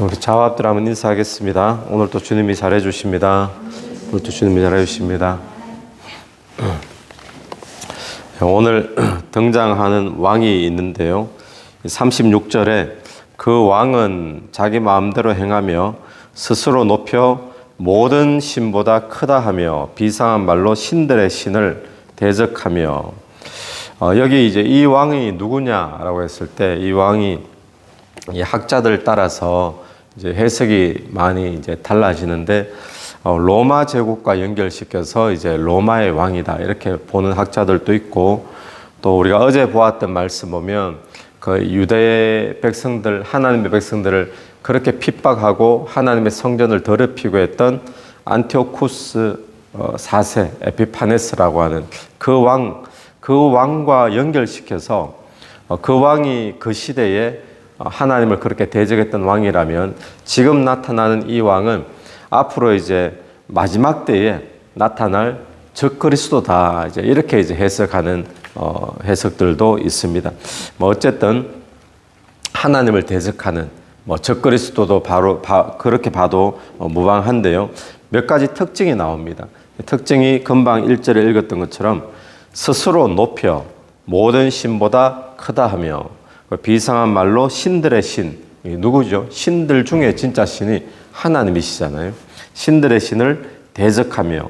우리 자화합들 한번 인사하겠습니다. 오늘도 주님이 잘해 주십니다. 오늘도 주님이 잘해 주십니다. 오늘 등장하는 왕이 있는데요. 36절에 그 왕은 자기 마음대로 행하며 스스로 높여 모든 신보다 크다 하며 비상한 말로 신들의 신을 대적하며, 여기 이제 이 왕이 누구냐라고 했을 때 이 왕이 이 학자들 따라서 이제 해석이 많이 이제 달라지는데, 로마 제국과 연결시켜서 이제 로마의 왕이다 이렇게 보는 학자들도 있고, 또 우리가 어제 보았던 말씀 보면 그 유대 백성들, 하나님의 백성들을 그렇게 핍박하고 하나님의 성전을 더럽히고 했던 안티오쿠스 4세 에피파네스라고 하는 그 왕과 연결시켜서 그 왕이 그 시대에 하나님을 그렇게 대적했던 왕이라면 지금 나타나는 이 왕은 앞으로 이제 마지막 때에 나타날 적그리스도다, 이제 이렇게 이제 해석하는 해석들도 있습니다. 어쨌든 하나님을 대적하는 적그리스도도 그렇게 봐도 무방한데요. 몇 가지 특징이 나옵니다. 특징이 금방 1절에 읽었던 것처럼 스스로 높여 모든 신보다 크다 하며, 비상한 말로 신들의 신, 누구죠? 신들 중에 진짜 신이 하나님이시잖아요. 신들의 신을 대적하며,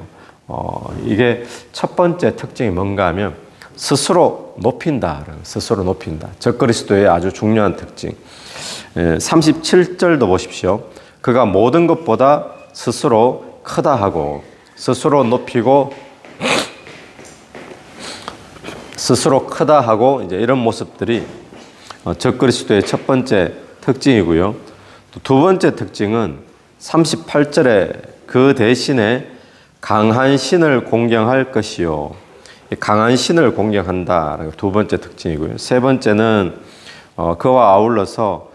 이게 첫 번째 특징이 뭔가 하면 스스로 높인다. 스스로 높인다. 적그리스도의 아주 중요한 특징. 37절도 보십시오. 그가 모든 것보다 스스로 크다 하고, 스스로 높이고 스스로 크다 하고, 이제 이런 모습들이 적그리스도의 첫 번째 특징이고요. 또 두 번째 특징은 38절에 그 대신에 강한 신을 공경할 것이요. 강한 신을 공경한다. 두 번째 특징이고요. 세 번째는 그와 아울러서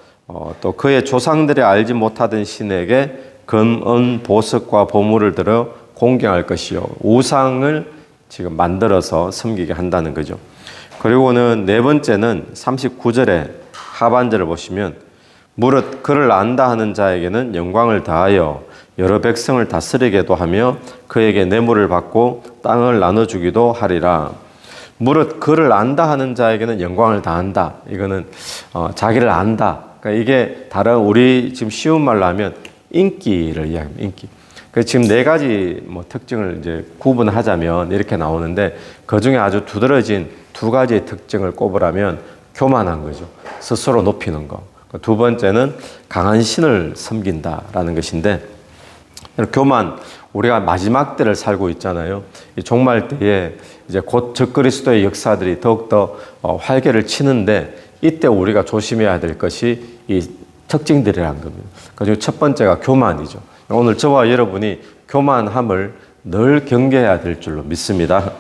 또 그의 조상들이 알지 못하던 신에게 금, 은, 보석과 보물을 들어 공경할 것이요. 우상을 지금 만들어서 섬기게 한다는 거죠. 그리고는 네 번째는 39절에 하반절을 보시면 무릇 그를 안다 하는 자에게는 영광을 다하여 여러 백성을 다스리게도 하며 그에게 뇌물을 받고 땅을 나눠주기도 하리라. 무릇 그를 안다 하는 자에게는 영광을 다한다. 이거는 자기를 안다. 그러니까 이게 다른 우리 지금 쉬운 말로 하면 인기를 이야기합니다. 인기. 지금 네 가지 특징을 이제 구분하자면 이렇게 나오는데, 그 중에 아주 두드러진 두 가지의 특징을 꼽으라면 교만한 거죠. 스스로 높이는 거. 두 번째는 강한 신을 섬긴다라는 것인데, 교만, 우리가 마지막 때를 살고 있잖아요. 이 종말 때에 이제 곧 적그리스도의 역사들이 더욱더 활개를 치는데, 이때 우리가 조심해야 될 것이 이 특징들이라는 겁니다. 그중에 첫 번째가 교만이죠. 오늘 저와 여러분이 교만함을 늘 경계해야 될 줄로 믿습니다.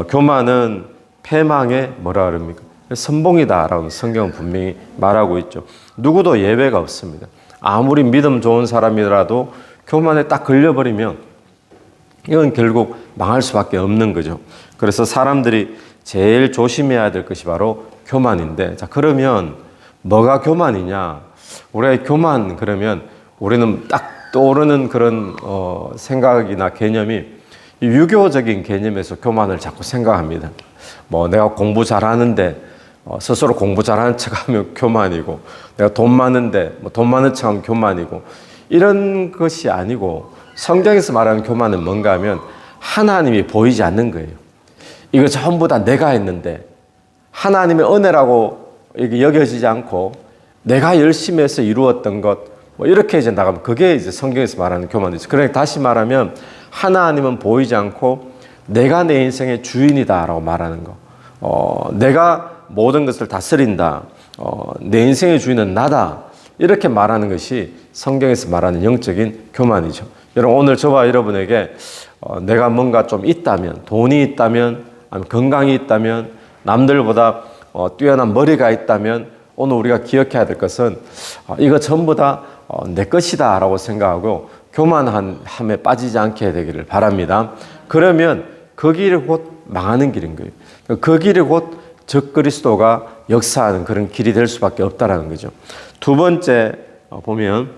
교만은 패망의 뭐라 그럽니까? 선봉이다라고 성경은 분명히 말하고 있죠. 누구도 예외가 없습니다. 아무리 믿음 좋은 사람이라도 교만에 딱 걸려버리면 이건 결국 망할 수밖에 없는 거죠. 그래서 사람들이 제일 조심해야 될 것이 바로 교만인데, 자, 그러면 뭐가 교만이냐? 우리가 교만 그러면 우리는 딱 떠오르는 그런 생각이나 개념이 유교적인 개념에서 교만을 자꾸 생각합니다. 내가 공부 잘하는데 스스로 공부 잘하는 척하면 교만이고, 내가 돈 많은데 돈 많은 척하면 교만이고, 이런 것이 아니고 성경에서 말하는 교만은 뭔가 하면 하나님이 보이지 않는 거예요. 이거 전부 다 내가 했는데 하나님의 은혜라고 여겨지지 않고 내가 열심히 해서 이루었던 것, 이렇게 이제 나가면 그게 이제 성경에서 말하는 교만이죠. 그러니까 다시 말하면 하나님은 보이지 않고 내가 내 인생의 주인이다라고 말하는 거. 내가 모든 것을 다스린다. 내 인생의 주인은 나다. 이렇게 말하는 것이 성경에서 말하는 영적인 교만이죠. 여러분, 오늘 저와 여러분에게 내가 뭔가 좀 있다면, 돈이 있다면, 아니면 건강이 있다면, 남들보다 뛰어난 머리가 있다면, 오늘 우리가 기억해야 될 것은 이거 전부 다 내 것이다 라고 생각하고 교만함에 빠지지 않게 되기를 바랍니다. 그러면 그 길이 곧 망하는 길인 거예요. 그 길이 곧 적그리스도가 역사하는 그런 길이 될 수밖에 없다라는 거죠. 두 번째 보면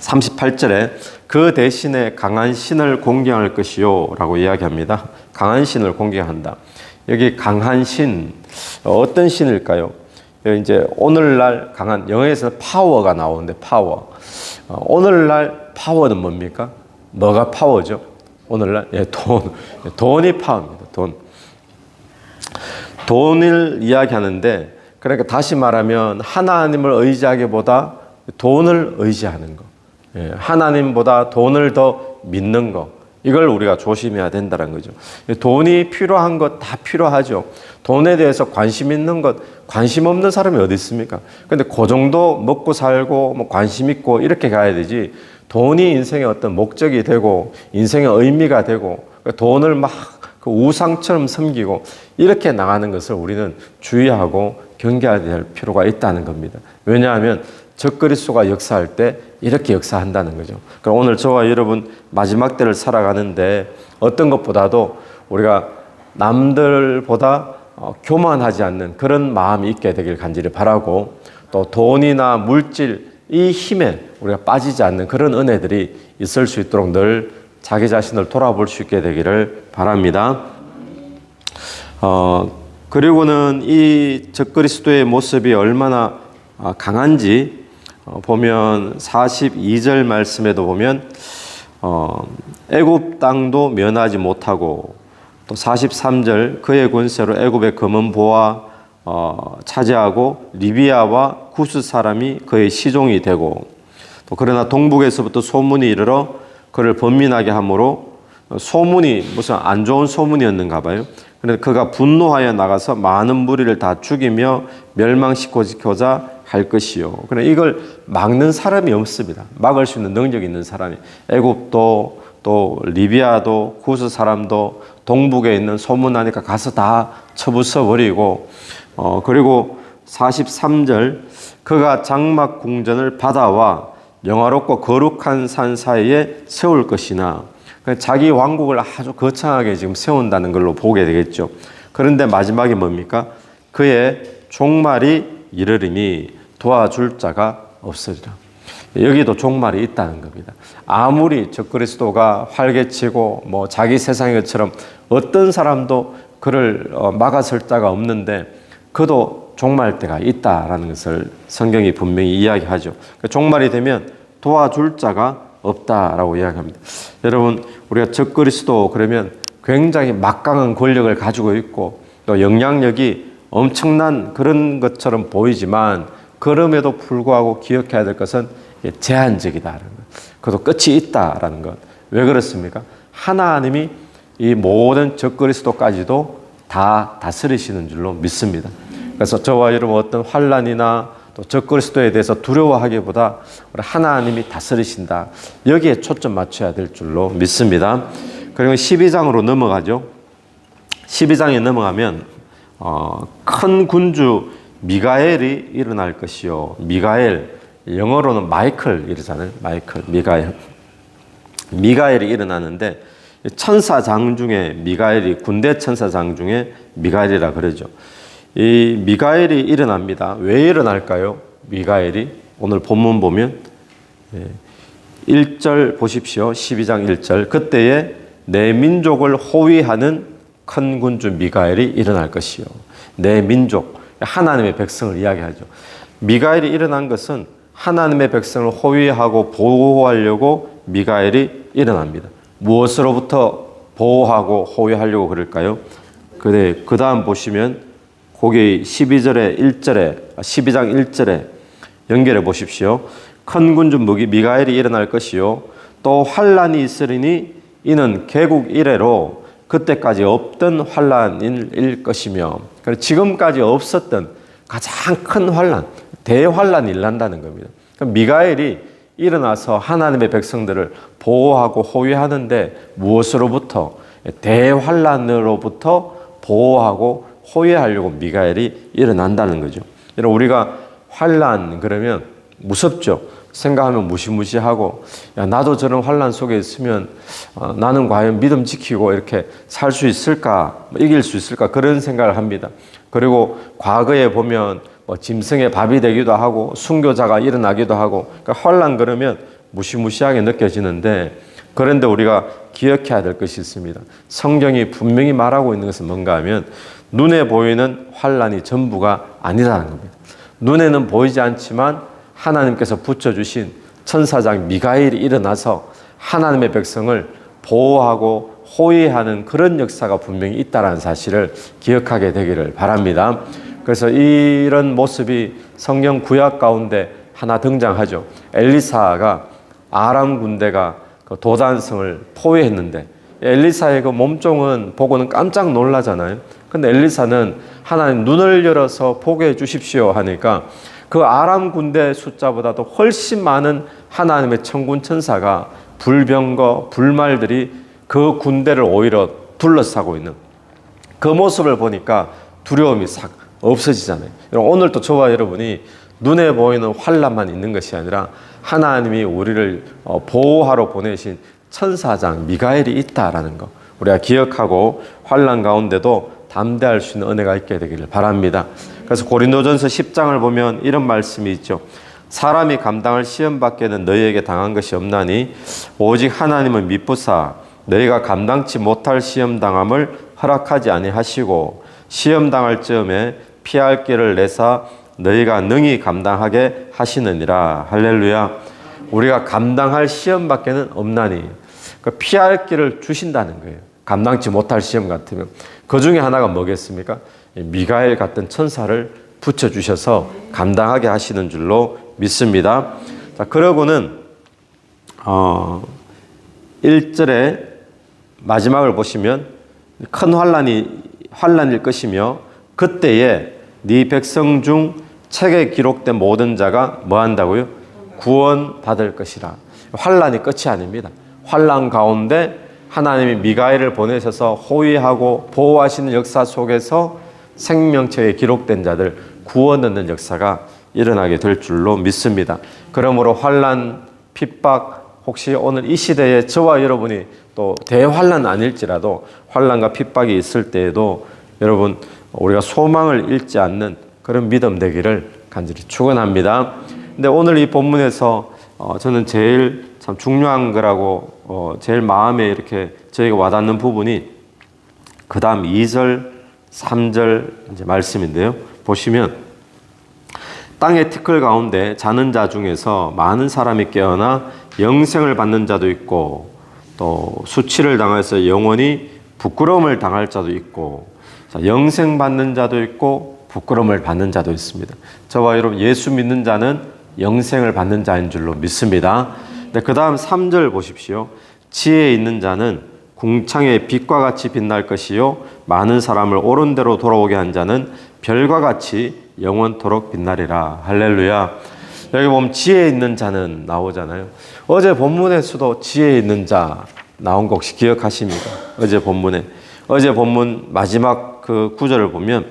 38절에 그 대신에 강한 신을 공경할 것이요 라고 이야기합니다. 강한 신을 공경한다. 여기 강한 신, 어떤 신일까요? 이제 오늘날 강한, 영어에서는 파워가 나오는데 파워. 오늘날 파워는 뭡니까? 뭐가 파워죠? 오늘날? 예, 돈이 파워입니다. 돈을 이야기하는데, 그러니까 다시 말하면 하나님을 의지하기보다 돈을 의지하는 거. 예, 하나님보다 돈을 더 믿는 거. 이걸 우리가 조심해야 된다는 거죠. 돈이 필요한 것 다 필요하죠. 돈에 대해서 관심 있는 것, 관심 없는 사람이 어디 있습니까? 근데 그 정도 먹고 살고 뭐 관심 있고 이렇게 가야 되지. 돈이 인생의 어떤 목적이 되고 인생의 의미가 되고 돈을 막 그 우상처럼 섬기고 이렇게 나가는 것을 우리는 주의하고 경계해야 될 필요가 있다는 겁니다. 왜냐하면 적그리스도가 역사할 때 이렇게 역사한다는 거죠. 그럼 오늘 저와 여러분 마지막 때를 살아가는데 어떤 것보다도 우리가 남들보다 교만하지 않는 그런 마음이 있게 되길 간절히 바라고, 또 돈이나 물질 이 힘에 우리가 빠지지 않는 그런 은혜들이 있을 수 있도록 늘 자기 자신을 돌아볼 수 있게 되기를 바랍니다. 그리고는 이 적그리스도의 모습이 얼마나 강한지 보면 42절 말씀에도 보면 애굽 땅도 면하지 못하고, 또 43절 그의 권세로 애굽의 검은 보화 차지하고 리비아와 구스 사람이 그의 시종이 되고, 또 그러나 동북에서부터 소문이 이르러 그를 번민하게 하므로, 소문이 무슨 안 좋은 소문이었는가 봐요. 그래서 그가 분노하여 나가서 많은 무리를 다 죽이며 멸망시키고자 할 것이요. 그러나 이걸 막는 사람이 없습니다. 막을 수 있는 능력이 있는 사람이, 애굽도 또 리비아도 구스 사람도 동북에 있는 소문나니까 가서 다 쳐부숴 버리고, 그리고 43절 그가 장막 궁전을 바다와 영화롭고 거룩한 산 사이에 세울 것이나, 자기 왕국을 아주 거창하게 지금 세운다는 걸로 보게 되겠죠. 그런데 마지막이 뭡니까? 그의 종말이 이르리니 도와줄 자가 없으리라. 여기도 종말이 있다는 겁니다. 아무리 적그리스도가 활개치고 뭐 자기 세상인 것처럼 어떤 사람도 그를 막아설 자가 없는데, 그도 종말 때가 있다라는 것을 성경이 분명히 이야기하죠. 종말이 되면 도와줄 자가 없다라고 이야기합니다. 여러분, 우리가 적그리스도 그러면 굉장히 막강한 권력을 가지고 있고 또 영향력이 엄청난 그런 것처럼 보이지만, 그럼에도 불구하고 기억해야 될 것은 제한적이다라는 것. 그것도 끝이 있다라는 것. 왜 그렇습니까? 하나님이 이 모든 적그리스도까지도 다 다스리시는 줄로 믿습니다. 그래서 저와 여러분 어떤 환난이나 또 적그리스도에 대해서 두려워하기보다 하나님이 다스리신다, 여기에 초점 맞춰야 될 줄로 믿습니다. 그리고 12장으로 넘어가죠. 12장에 넘어가면 큰 군주 미가엘이 일어날 것이요. 미가엘, 영어로는 마이클 이러잖아요. 마이클, 미가엘. 미가엘이 일어나는데, 천사장 중에 미가엘이, 군대 천사장 중에 미가엘이라 그러죠. 이 미가엘이 일어납니다. 왜 일어날까요? 미가엘이 오늘 본문 보면 1절 보십시오. 12장 1절 그때에 내 민족을 호위하는 큰 군주 미가엘이 일어날 것이요. 내 민족, 하나님의 백성을 이야기하죠. 미가엘이 일어난 것은 하나님의 백성을 호위하고 보호하려고 미가엘이 일어납니다. 무엇으로부터 보호하고 호위하려고 그럴까요? 그 다음 보시면 거기 12장 1절에 연결해 보십시오. 큰 군주 미가엘이 일어날 것이요. 또 환란이 있으리니 이는 개국 이래로 그때까지 없던 환란일 것이며, 지금까지 없었던 가장 큰 환란, 대환란이 일어난다는 겁니다. 미가엘이 일어나서 하나님의 백성들을 보호하고 호위하는데 무엇으로부터? 대환란으로부터 보호하고 호위하려고 미가엘이 일어난다는 거죠. 우리가 환란 그러면 무섭죠. 생각하면 무시무시하고, 야, 나도 저런 환란 속에 있으면 나는 과연 믿음 지키고 이렇게 살 수 있을까, 이길 수 있을까, 그런 생각을 합니다. 그리고 과거에 보면 짐승의 밥이 되기도 하고 순교자가 일어나기도 하고, 그러니까 환난 그러면 무시무시하게 느껴지는데, 그런데 우리가 기억해야 될 것이 있습니다. 성경이 분명히 말하고 있는 것은 뭔가 하면 눈에 보이는 환난이 전부가 아니라는 겁니다. 눈에는 보이지 않지만 하나님께서 붙여주신 천사장 미가엘이 일어나서 하나님의 백성을 보호하고 호위하는 그런 역사가 분명히 있다는 사실을 기억하게 되기를 바랍니다. 그래서 이런 모습이 성경 구약 가운데 하나 등장하죠. 엘리사가 아람 군대가 그 도단성을 포위했는데 엘리사의 그 몸종은 보고는 깜짝 놀라잖아요. 근데 엘리사는 하나님 눈을 열어서 보게 해 주십시오 하니까 그 아람 군대 숫자보다도 훨씬 많은 하나님의 천군 천사가 불병거 불말들이 그 군대를 오히려 둘러싸고 있는 그 모습을 보니까 두려움이 싹 없어지잖아요. 오늘도 저와 여러분이 눈에 보이는 환난만 있는 것이 아니라 하나님이 우리를 보호하러 보내신 천사장 미가엘이 있다라는 거 우리가 기억하고 환난 가운데도 담대할 수 있는 은혜가 있게 되기를 바랍니다. 그래서 고린도전서 10장을 보면 이런 말씀이 있죠. 사람이 감당할 시험밖에는 너희에게 당한 것이 없나니 오직 하나님은 미쁘사 너희가 감당치 못할 시험당함을 허락하지 아니하시고 시험당할 즈음에 피할 길을 내사 너희가 능히 감당하게 하시느니라. 할렐루야. 우리가 감당할 시험밖에는 없나니 피할 길을 주신다는 거예요. 감당치 못할 시험 같으면 그 중에 하나가 뭐겠습니까? 미가엘 같은 천사를 붙여주셔서 감당하게 하시는 줄로 믿습니다. 자, 그러고는 1절에 마지막을 보시면 큰 환난일 것이며 그때에 네 백성 중 책에 기록된 모든 자가 뭐 한다고요? 구원받을 것이라. 환난이 끝이 아닙니다. 환난 가운데 하나님이 미가엘을 보내셔서 호위하고 보호하시는 역사 속에서 생명책에 기록된 자들 구원 얻는 역사가 일어나게 될 줄로 믿습니다. 그러므로 환난, 핍박, 혹시 오늘 이 시대에 저와 여러분이 또 대환난 아닐지라도 환난과 핍박이 있을 때에도 여러분 우리가 소망을 잃지 않는 그런 믿음 되기를 간절히 축원합니다. 근데 오늘 이 본문에서 저는 제일 참 중요한 거라고 제일 마음에 이렇게 저희가 와닿는 부분이 그 다음 2절, 3절 이제 말씀인데요. 보시면 땅의 티끌 가운데 자는 자 중에서 많은 사람이 깨어나 영생을 받는 자도 있고 또 수치를 당해서 영원히 부끄러움을 당할 자도 있고 영생 받는 자도 있고 부끄러움을 받는 자도 있습니다. 저와 여러분 예수 믿는 자는 영생을 받는 자인 줄로 믿습니다. 그 다음 3절 보십시오. 지혜 있는 자는 궁창의 빛과 같이 빛날 것이요 많은 사람을 옳은 대로 돌아오게 한 자는 별과 같이 영원토록 빛나리라. 할렐루야. 여기 보면 지혜 있는 자는 나오잖아요. 어제 본문에서도 지혜 있는 자 나온 거 혹시 기억하십니까? 어제 본문 마지막 그 구절을 보면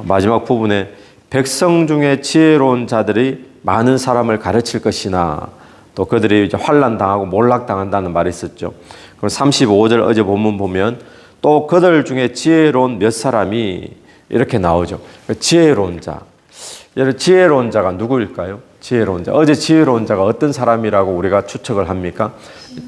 마지막 부분에 백성 중에 지혜로운 자들이 많은 사람을 가르칠 것이나 또 그들이 이제 환난 당하고 몰락 당한다는 말이 있었죠. 그리고 35절 어제 본문 보면 또 그들 중에 지혜로운 몇 사람이 이렇게 나오죠. 지혜로운 자. 지혜로운 자가 누구일까요? 지혜로운 자. 어제 지혜로운 자가 어떤 사람이라고 우리가 추측을 합니까?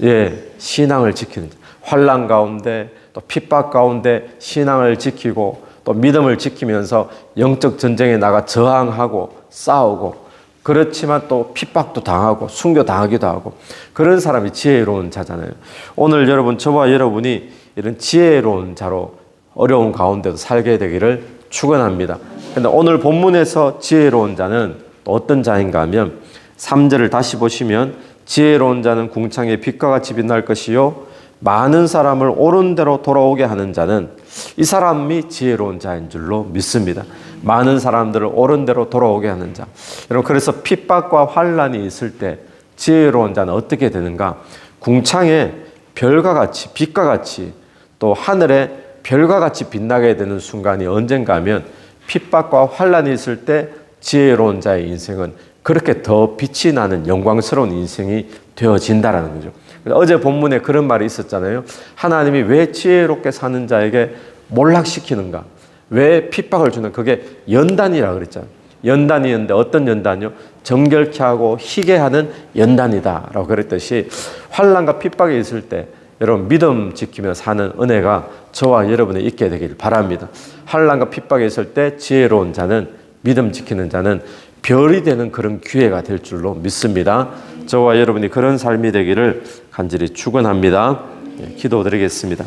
예, 신앙을 지키는 자. 환난 가운데 또 핍박 가운데 신앙을 지키고 또 믿음을 지키면서 영적 전쟁에 나가 저항하고 싸우고 그렇지만 또 핍박도 당하고 순교당하기도 하고 그런 사람이 지혜로운 자잖아요. 오늘 여러분 저와 여러분이 이런 지혜로운 자로 어려운 가운데도 살게 되기를 축원합니다. 그런데 오늘 본문에서 지혜로운 자는 또 어떤 자인가 하면 3절을 다시 보시면 지혜로운 자는 궁창의 빛과 같이 빛날 것이요 많은 사람을 옳은 대로 돌아오게 하는 자는 이 사람이 지혜로운 자인 줄로 믿습니다. 많은 사람들을 옳은 대로 돌아오게 하는 자. 여러분 그래서 핍박과 환난이 있을 때 지혜로운 자는 어떻게 되는가? 궁창에 별과 같이 빛과 같이 또 하늘에 별과 같이 빛나게 되는 순간이 언젠가 하면 핍박과 환난이 있을 때 지혜로운 자의 인생은 그렇게 더 빛이 나는 영광스러운 인생이 되어진다라는 거죠. 어제 본문에 그런 말이 있었잖아요. 하나님이 왜 지혜롭게 사는 자에게 몰락시키는가? 왜 핍박을 주는 그게 연단이라 그랬잖아요. 연단이었는데 어떤 연단이요? 정결케 하고 희게 하는 연단이다라고 그랬듯이 환난과 핍박에 있을 때 여러분 믿음 지키며 사는 은혜가 저와 여러분이 있게 되길 바랍니다. 환난과 핍박에 있을 때 지혜로운 자는 믿음 지키는 자는 별이 되는 그런 기회가 될 줄로 믿습니다. 저와 여러분이 그런 삶이 되기를 간절히 축원합니다. 기도드리겠습니다.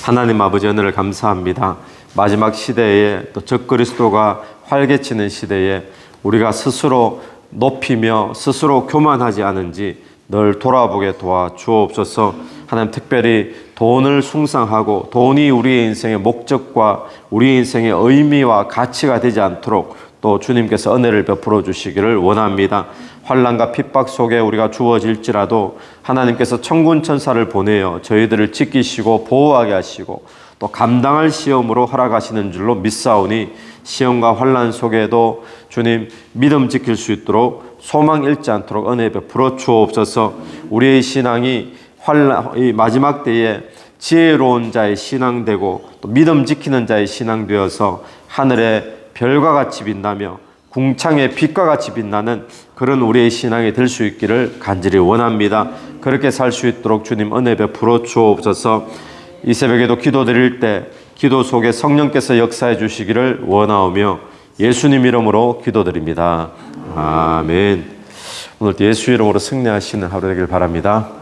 하나님 아버지 은혜를 감사합니다. 마지막 시대에 또 적그리스도가 활개치는 시대에 우리가 스스로 높이며 스스로 교만하지 않은지 늘 돌아보게 도와 주옵소서. 하나님 특별히 돈을 숭상하고 돈이 우리의 인생의 목적과 우리 인생의 의미와 가치가 되지 않도록 또 주님께서 은혜를 베풀어 주시기를 원합니다. 환난과 핍박 속에 우리가 주어질지라도 하나님께서 천군 천사를 보내어 저희들을 지키시고 보호하게 하시고 또 감당할 시험으로 허락하시는 줄로 믿사오니 시험과 환난 속에도 주님 믿음 지킬 수 있도록 소망 잃지 않도록 은혜 베풀어 주옵소서. 우리의 신앙이 이 마지막 때에 지혜로운 자의 신앙 되고 또 믿음 지키는 자의 신앙 되어서 하늘의 별과 같이 빛나며 궁창의 빛과 같이 빛나는 그런 우리의 신앙이 될 수 있기를 간절히 원합니다. 그렇게 살 수 있도록 주님 은혜 베풀어 주옵소서. 이 새벽에도 기도드릴 때 기도 속에 성령께서 역사해 주시기를 원하오며 예수님 이름으로 기도드립니다. 아멘. 오늘 예수 이름으로 승리하시는 하루 되길 바랍니다.